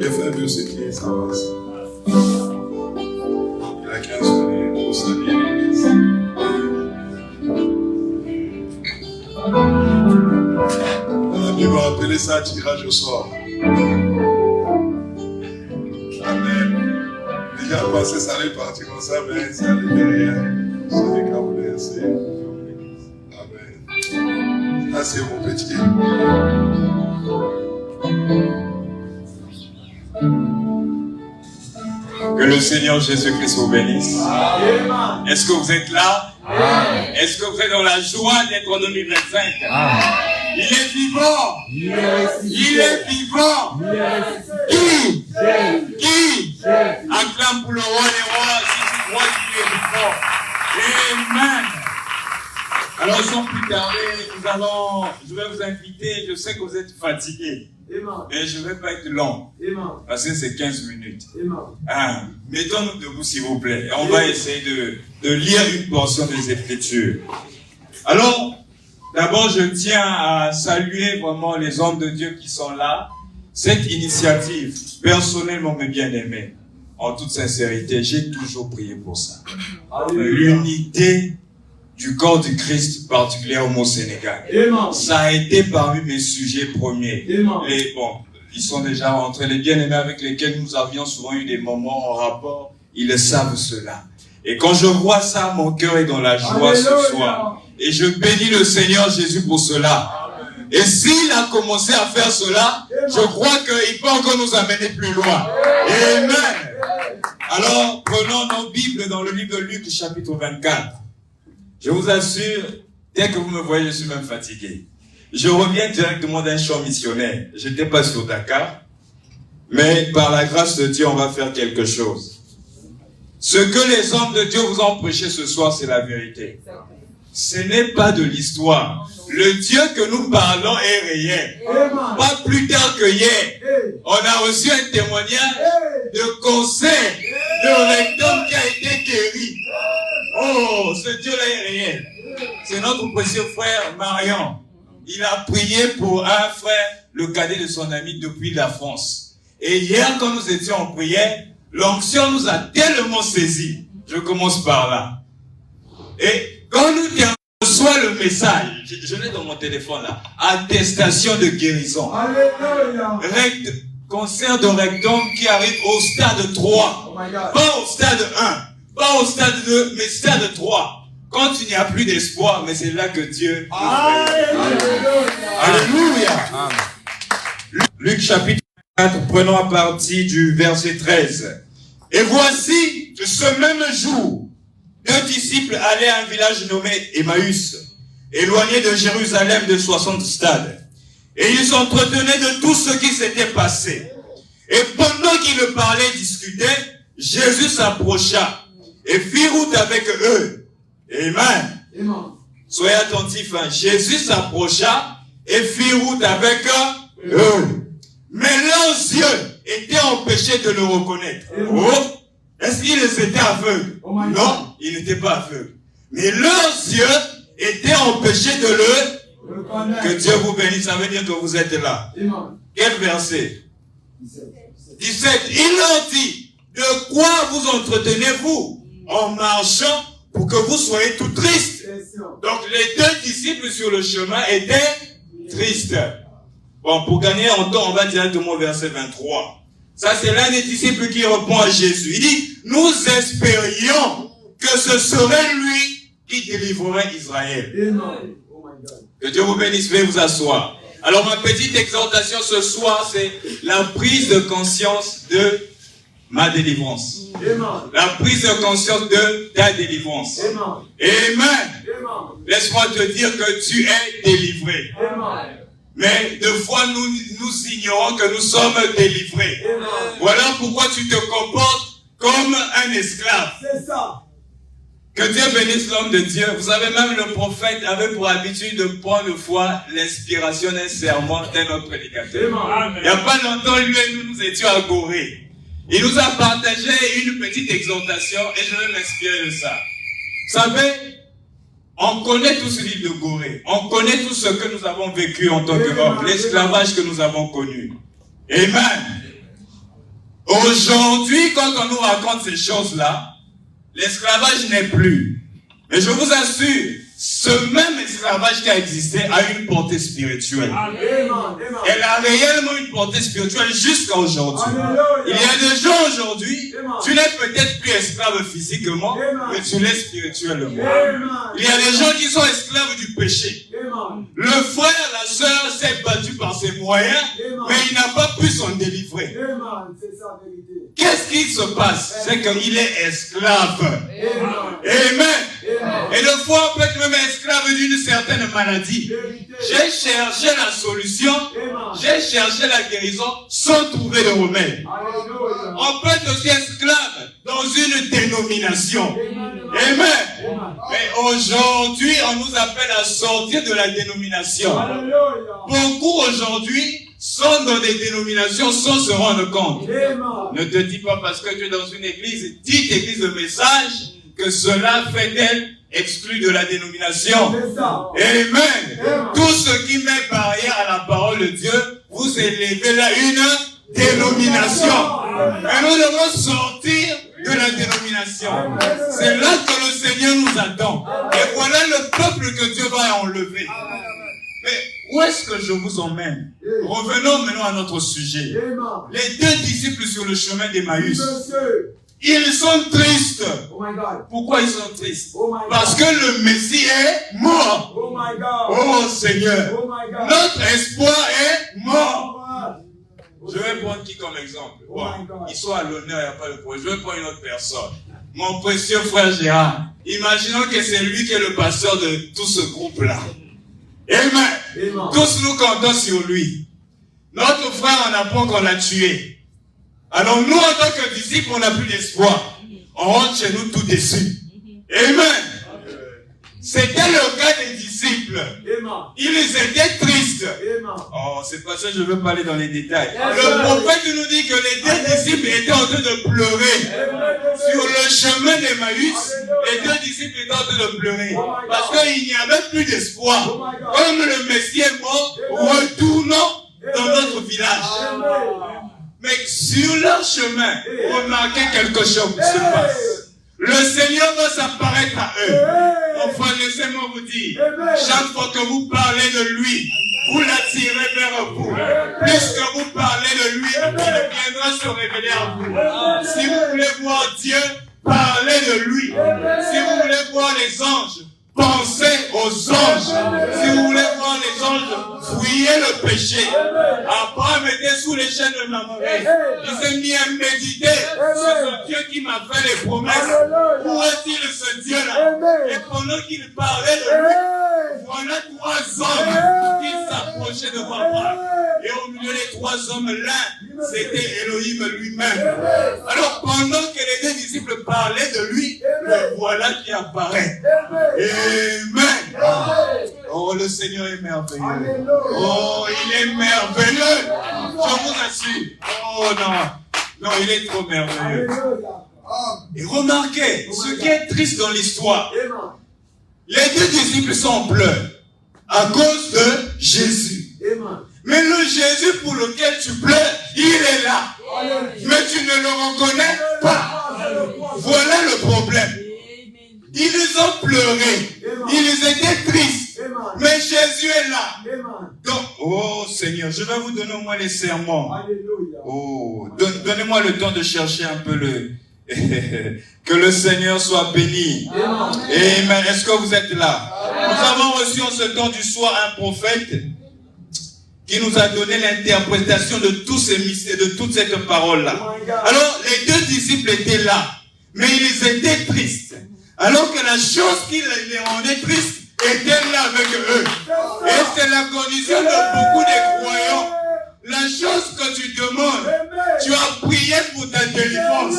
Les frères Biossétiers, ça avance. Il a 15 minutes pour saluer l'église. La Bible va appeler ça tirage au sort. Amen. Déjà passé, ça allait partir comme ça, mais ça allait derrière. C'est des câbles, c'est. Amen. Là, c'est mon petit. Que le Seigneur Jésus-Christ vous bénisse. Est-ce que vous êtes là? Est-ce que vous êtes dans la joie d'être en 2025? Il est vivant. Il est vivant. Qui acclame pour le roi des rois si tu crois qu'il est vivant. Amen. Alors sans plus tarder, je vais vous inviter. Je sais que vous êtes fatigués. Mais je ne vais pas être long. Parce que c'est 15 minutes. Mettons-nous debout s'il vous plaît. Et on va essayer de lire une portion des Écritures. Alors, d'abord je tiens à saluer vraiment les hommes de Dieu qui sont là. Cette initiative, personnellement mes bien-aimés, en toute sincérité, j'ai toujours prié pour ça. L'unité du corps du Christ, particulièrement au Sénégal. Ça a été parmi mes sujets premiers. Ils sont déjà rentrés, les bien-aimés avec lesquels nous avions souvent eu des moments en rapport, ils le savent cela. Et quand je vois ça, mon cœur est dans la joie ce soir. Et je bénis le Seigneur Jésus pour cela. Et s'il a commencé à faire cela, je crois qu'il peut encore nous amener plus loin. Amen. Alors, prenons nos Bibles dans le livre de Luc, chapitre 24. Je vous assure, dès que vous me voyez, je suis même fatigué. Je reviens directement d'un champ missionnaire. Je n'étais pas sur Dakar, mais par la grâce de Dieu, on va faire quelque chose. Ce que les hommes de Dieu vous ont prêché ce soir, c'est la vérité. Ce n'est pas de l'histoire. Le Dieu que nous parlons est réel. Pas plus tard que hier, on a reçu un témoignage de concert de rectum qui a été guéri. Oh, ce Dieu-là est réel. C'est notre précieux frère Marion. Il a prié pour un frère, le cadet de son ami depuis la France. Et hier, quand nous étions en prière, l'onction nous a tellement saisis. Je commence par là. Et quand nous reçoit le message, je l'ai dans mon téléphone là, attestation de guérison. Alléluia. Concert de rectum qui arrive au stade 3. Pas au stade 1. Pas au stade 2, mais stade 3. Quand il n'y a plus d'espoir, mais c'est là que Dieu... Alléluia. Luc chapitre 4, prenons à partir du verset 13. Et voici, ce même jour, 2 disciples allaient à un village nommé Emmaüs, éloigné de Jérusalem de 60 stades. Et ils s'entretenaient de tout ce qui s'était passé. Et pendant qu'ils parlaient et discutaient, Jésus s'approcha et fit route avec eux. Amen. Soyez attentifs. Jésus s'approcha et fit route avec eux. Mais leurs yeux étaient empêchés de le reconnaître. Oh, est-ce qu'ils étaient aveugles? Non, ils n'étaient pas aveugles. Mais leurs yeux étaient empêchés de le reconnaître. Que Dieu vous bénisse, ça veut dire que vous êtes là. Quel verset? 17. Il leur dit, de quoi vous entretenez-vous en marchant pour que vous soyez tout tristes? Donc les 2 disciples sur le chemin étaient tristes. Bon, pour gagner en temps, on va directement au verset 23. Ça, c'est l'un des disciples qui répond à Jésus. Il dit, nous espérions que ce serait lui qui délivrerait Israël. Que Dieu vous bénisse, veuillez vous asseoir. Alors, ma petite exhortation ce soir, c'est la prise de conscience de ma délivrance. La prise de conscience de ta délivrance. Amen. Laisse-moi te dire que tu es délivré. Mais de fois, nous ignorons que nous sommes délivrés. Voilà pourquoi tu te comportes comme un esclave. C'est ça. Que Dieu bénisse l'homme de Dieu. Vous savez, même le prophète avait pour habitude de prendre une fois l'inspiration d'un sermon d'un autre prédicateur. Il n'y a pas longtemps, lui et nous étions à Gorée. Il nous a partagé une petite exhortation et je vais m'inspirer de ça. Vous savez, on connaît tout ce livre de Gorée. On connaît tout ce que nous avons vécu en tant qu'Europe, l'esclavage que nous avons connu. Amen. Aujourd'hui, quand on nous raconte ces choses-là, l'esclavage n'est plus. Mais je vous assure, ce même esclavage qui a existé a une portée spirituelle. Elle a réellement une portée spirituelle jusqu'à aujourd'hui. Il y a des gens aujourd'hui, tu n'es peut-être plus esclave physiquement, mais tu l'es spirituellement. Il y a des gens qui sont esclaves du péché. Le frère, la sœur s'est battu par ses moyens, mais il n'a pas pu s'en délivrer. Qu'est-ce qui se passe? C'est qu'il est esclave. Amen. Et des fois, on peut être même esclave d'une certaine maladie. J'ai cherché la solution, j'ai cherché la guérison sans trouver de remède. On peut être aussi esclave dans une dénomination. Amen. Mais aujourd'hui, on nous appelle à sortir de la dénomination. Beaucoup aujourd'hui sont dans des dénominations sans se rendre compte. Ne te dis pas parce que tu es dans une église, dite église de message, que cela fait d'elle exclue de la dénomination. Amen. Tout ce qui met barrière à la parole de Dieu, vous élevez là une dénomination. Et nous devons sortir de la dénomination. C'est là que le Seigneur nous attend. Et voilà le peuple que Dieu va enlever. Mais où est-ce que je vous emmène? Revenons maintenant à notre sujet. Les deux disciples sur le chemin d'Emmaüs. Ils sont tristes. Pourquoi ils sont tristes? Parce que le Messie est mort. Oh Seigneur. Notre espoir est mort. Je vais prendre qui comme exemple? Ils sont à l'honneur, il n'y a pas de problème. Je vais prendre une autre personne. Mon précieux frère Gérard. Imaginons que c'est lui qui est le pasteur de tout ce groupe-là. Amen. Tous nous comptons sur lui. Notre frère, on apprend qu'on l'a tué. Alors nous, en tant que disciples, on n'a plus d'espoir. On rentre chez nous tout déçus. Amen. C'était le cas des disciples. Ils étaient tristes. Oh, c'est pas ça que je veux parler dans les détails. Le prophète nous dit que les deux disciples étaient en train de pleurer. Sur le chemin d'Emmaüs, les deux disciples étaient en train de pleurer. Parce qu'il n'y avait plus d'espoir. Comme le Messie est mort, retournons dans notre village. Mais sur leur chemin, remarquez quelque chose qui se passe. Le Seigneur va s'apparaître à eux. Enfin, laissez-moi vous dire, chaque fois que vous parlez de lui, vous l'attirez vers vous. Plus que vous parlez de lui, il viendra se révéler à vous. Si vous voulez voir Dieu, parlez de lui. Si vous voulez voir les anges, pensez aux anges. Si vous voulez voir les anges, fuyez le péché. Abraham était sous les chaînes de Mamoré. Il s'est mis à méditer sur ce Dieu qui m'a fait les promesses. Où est-il ce Dieu-là? Et pendant qu'il parlait de lui, voilà trois hommes qui s'approchaient de Abraham. Et au milieu des trois hommes, l'un, c'était Elohim lui-même. Alors pendant que les deux disciples parlaient de lui, le voilà qui apparaît. Amen. Oh, le Seigneur est merveilleux. Oh, il est merveilleux. Je vous assure. Oh non. Non, il est trop merveilleux. Et remarquez, ce qui est triste dans l'histoire, les deux disciples sont en pleurs à cause de Jésus. Mais le Jésus pour lequel tu pleures, il est là. Mais tu ne le reconnais pas. Voilà le problème. Ils ont pleuré. Ils étaient tristes. Mais Jésus est là. Donc, oh Seigneur, je vais vous donner au moins les sermons. Oh, donnez-moi le temps de chercher un peu le... Que le Seigneur soit béni. Amen. Est-ce que vous êtes là? Nous avons reçu en ce temps du soir un prophète qui nous a donné l'interprétation de tous ces mystères, de toute cette parole-là. Alors, les deux disciples étaient là, mais ils étaient tristes. Alors que la chose qui les rendait tristes était là avec eux. Et c'est la condition de beaucoup des croyants. La chose que tu demandes, tu as prié pour ta délivrance.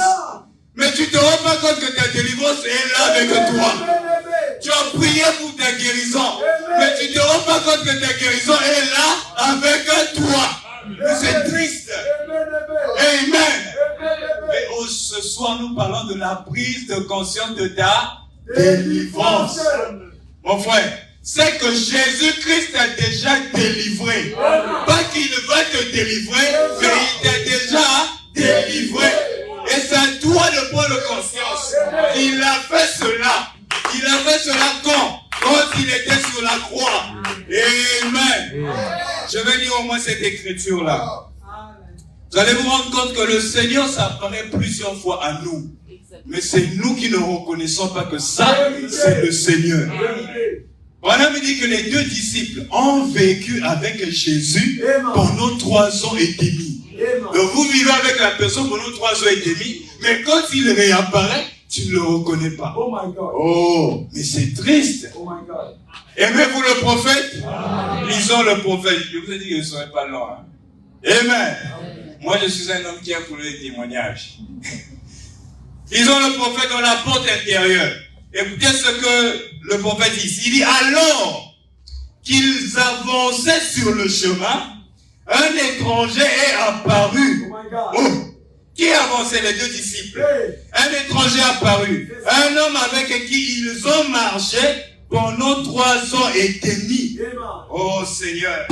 Mais tu ne te rends pas compte que ta délivrance est là avec toi. Tu as prié pour ta guérison. Mais tu ne te rends pas compte que ta guérison est là avec toi. C'est triste. Amen. Mais ce soir, nous parlons de la prise de conscience de ta délivrance. Mon frère, c'est que Jésus-Christ t'a déjà délivré. Pas qu'il va te délivrer, mais il t'a déjà délivré. cette écriture-là, vous allez vous rendre compte que le Seigneur s'apparaît plusieurs fois à nous. Mais c'est nous qui ne reconnaissons pas que ça, c'est le Seigneur. Voilà me dit que les deux disciples ont vécu avec Jésus pendant 3 ans et demi. Donc vous vivez avec la personne pendant 3 ans et demi, mais quand il réapparaît, tu ne le reconnais pas. Oh my God. Oh, mais c'est triste. Oh my God. Aimez-vous le prophète? Lisons le prophète. Je vous ai dit que je ne serai pas long. Hein? Amen. Moi, je suis un homme qui a pour les témoignages. Lisons le prophète dans la porte intérieure. Écoutez ce que le prophète dit. Il dit, alors qu'ils avançaient sur le chemin, un étranger est apparu. Oh my God. Oh, qui avançait? Les deux disciples. Un étranger est apparu. Un homme avec qui ils ont marché pendant 3 ans et demi. Oh Seigneur.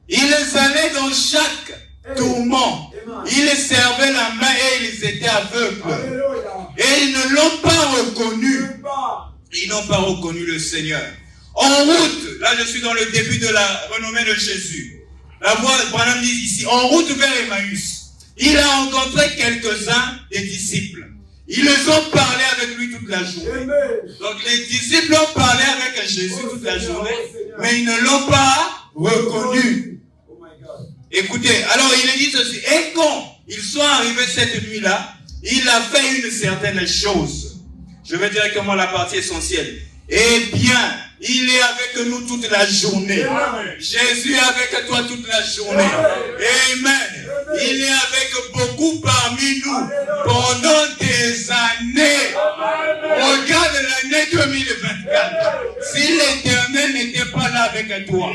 Ils allaient dans chaque tourment. Ils servaient la main et ils étaient aveugles. Et ils ne l'ont pas reconnu. Ils n'ont pas reconnu le Seigneur. En route, là je suis dans le début de la renommée de Jésus. La voix, Branham dit ici, en route vers Emmaüs, il a rencontré quelques-uns des disciples. Ils ont parlé avec lui toute la journée. Donc les disciples ont parlé avec Jésus toute la journée, mais ils ne l'ont pas reconnu. Écoutez, alors il dit ceci, et quand ils sont arrivés cette nuit-là, il a fait une certaine chose. Je vais directement à la partie essentielle. Eh bien, il est avec nous toute la journée. Amen. Jésus est avec toi toute la journée. Amen. Il est avec beaucoup parmi nous pendant des années. Regarde l'année 2024. Si l'Éternel n'était pas là avec toi.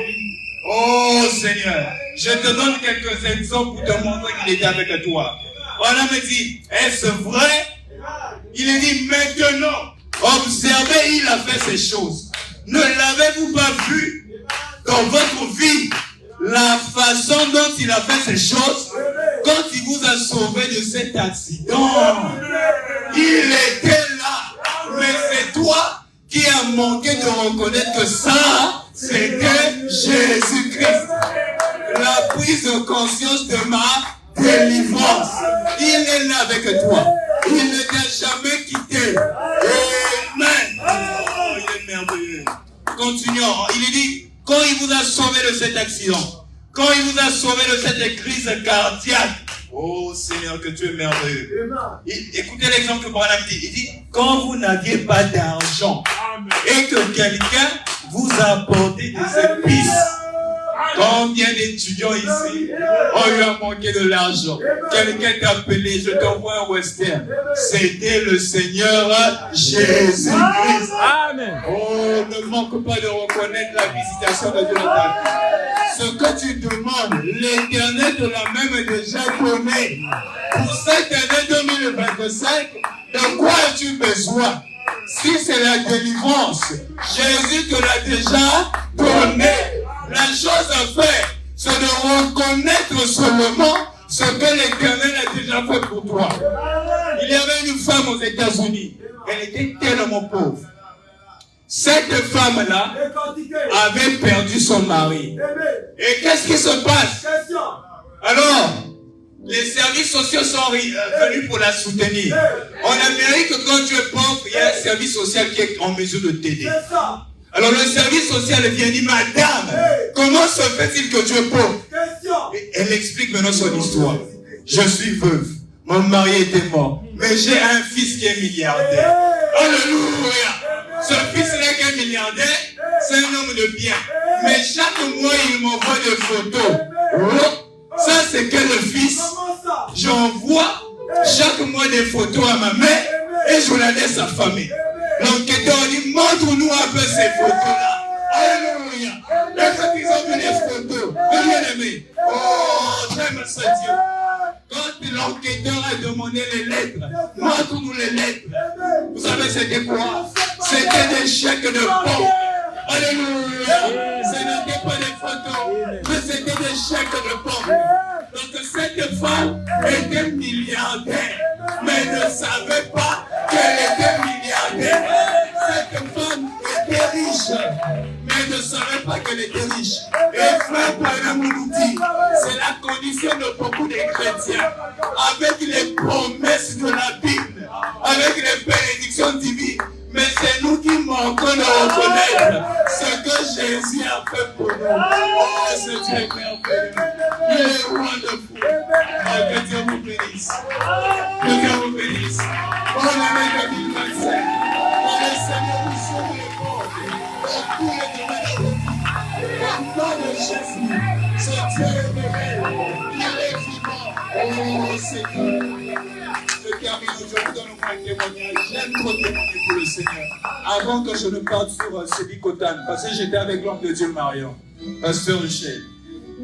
Oh Seigneur, je te donne quelques exemples pour te montrer qu'il était avec toi. On me dit, est-ce vrai? Il est dit maintenant. Observez, il a fait ces choses. Ne l'avez-vous pas vu dans votre vie, la façon dont il a fait ces choses, quand il vous a sauvé de cet accident? Il était là, mais c'est toi qui as manqué de reconnaître que ça, c'était Jésus-Christ. La prise de conscience de ma délivrance. Il est là avec toi. Il ne t'a jamais quitté. Amen. Oh, il est merveilleux. Continuons. Il dit, quand il vous a sauvé de cet accident, quand il vous a sauvé de cette crise cardiaque, oh Seigneur, que tu es merveilleux. Écoutez l'exemple que Branham dit. Il dit, quand vous n'aviez pas d'argent et que quelqu'un vous a apporté des épices. Combien d'étudiants ici ont eu à manquer de l'argent? Quelqu'un t'a appelé, je t'envoie un western. C'était le Seigneur Jésus-Christ. Amen. Oh, ne manque pas de reconnaître la visitation de Dieu dans ta vie. Ce que tu demandes, l'Éternel te l'a même déjà donné. Pour cette année 2025, de quoi as-tu besoin? Si c'est la délivrance, Jésus te l'a déjà donné. La chose à faire, c'est de reconnaître seulement ce que l'Éternel a déjà fait pour toi. Il y avait une femme aux États-Unis. Elle était tellement pauvre. Cette femme-là avait perdu son mari. Et qu'est-ce qui se passe? Alors, les services sociaux sont venus pour la soutenir. En Amérique, quand tu es pauvre, il y a un service social qui est en mesure de t'aider. Alors le service social vient dire, madame, comment se fait-il que tu es pauvre? Et elle explique maintenant son histoire. Je suis veuve, mon mari était mort, mais j'ai un fils qui est milliardaire. Alléluia! Ce fils-là qui est milliardaire, c'est un homme de bien. Mais chaque mois, il m'envoie des photos. Oh, ça, c'est quel fils? J'envoie chaque mois des photos à ma mère et je la laisse affamer. L'enquêteur dit, montre-nous un peu ces photos-là. Alléluia. Et quand ils ont vu les photos, bien aimé, oh, j'aime ce Dieu. Quand l'enquêteur a demandé les lettres, montre-nous les lettres. Vous savez c'était quoi? C'était des chèques de banque. Alléluia. Ce n'était pas des photos, mais c'était des chèques de banque. Donc cette femme était milliardaire, mais ne savait pas qu'elle était milliardaire. Cette femme était riche, mais ne savait pas qu'elle était riche. Et frère Branham nous dit, beaucoup de chrétiens avec les promesses de la Bible, avec les bénédictions divines. Mais c'est nous qui manquons de reconnaître ce que Jésus a fait pour nous. Oh, c'est Dieu merveilleux. Il est wonderful. Oh, que Dieu vous bénisse. Que Dieu vous bénisse. Bonne année 2025. Que le Seigneur vous sauve les pauvres. Tous les domaines de vie. Au nom de Jésus, ce Dieu est merveilleux. Il est vivant. Oh, Seigneur. Je termine aujourd'hui dans le point de témoignage. J'aime trop témoigner pour le Seigneur. Avant que je ne parte sur Sébikotan, parce que j'étais avec l'homme de Dieu Marion, pasteur Michel.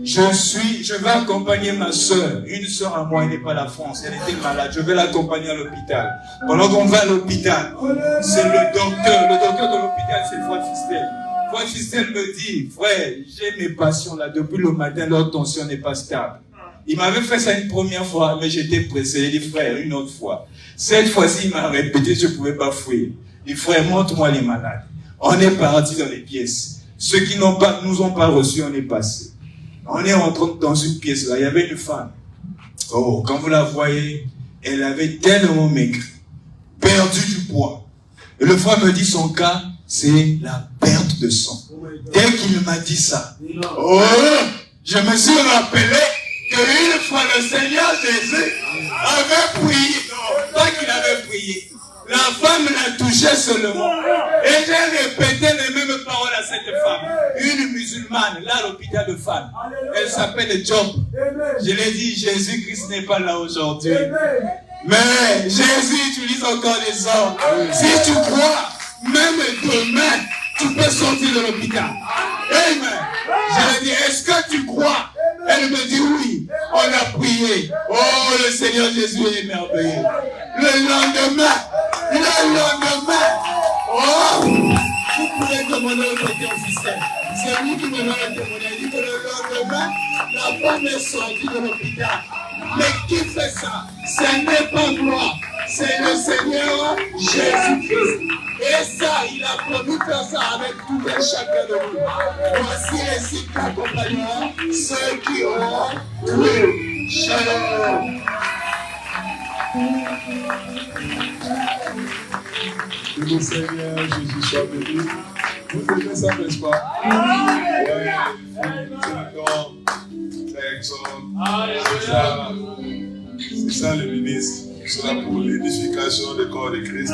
Je vais accompagner ma soeur. Une soeur à moi, elle n'est pas la France. Elle était malade. Je vais l'accompagner à l'hôpital. Pendant qu'on va à l'hôpital, c'est le docteur. Le docteur de l'hôpital, c'est Frère Fistel. Frère Fistel me dit, frère, j'ai mes patients là. Depuis le matin, leur tension n'est pas stable. Il m'avait fait ça une première fois, mais j'étais pressé. Il dit, frère, une autre fois. Cette fois-ci, il m'a répété, je ne pouvais pas fuir. Il dit, frère, montre-moi les malades. On est parti dans les pièces. Ceux qui nous ont pas reçus, on est passé. On est entré dans une pièce là. Il y avait une femme. Oh, quand vous la voyez, elle avait tellement maigri, perdu du poids. Et le frère me dit, son cas, c'est la perte de sang. Dès qu'il m'a dit ça, oh, je me suis rappelé qu'une fois le Seigneur Jésus avait prié, non, pas qu'il avait prié, la femme l'a touché seulement. Et j'ai répété les mêmes paroles à cette femme. Une musulmane, là à l'hôpital de femmes. Elle s'appelle Job. Je l'ai dit, Jésus-Christ n'est pas là aujourd'hui. Mais Jésus utilise encore les hommes. Si tu crois, même demain, tu peux sortir de l'hôpital. Amen. Je lui ai dit, est-ce que tu crois? Elle me dit oui. On a prié. Oh, le Seigneur Jésus est merveilleux. Le lendemain, oh, vous pouvez demander au docteur officiel. C'est lui qui me donne le témoignage. Il dit que le lendemain, la femme est sortie de l'hôpital. Mais qui fait ça? Ce n'est pas moi. C'est le Seigneur Jésus-Christ. Et ça, il a promis faire ça avec tout et chacun de vous. Voici les signes qui accompagneront ceux qui auront cru. Shalom. Que le Seigneur Jésus soit béni. Vous aimez ça, n'est-ce pas? Oui. C'est excellent. C'est ça le ministre. C'est là pour l'édification du corps de Christ.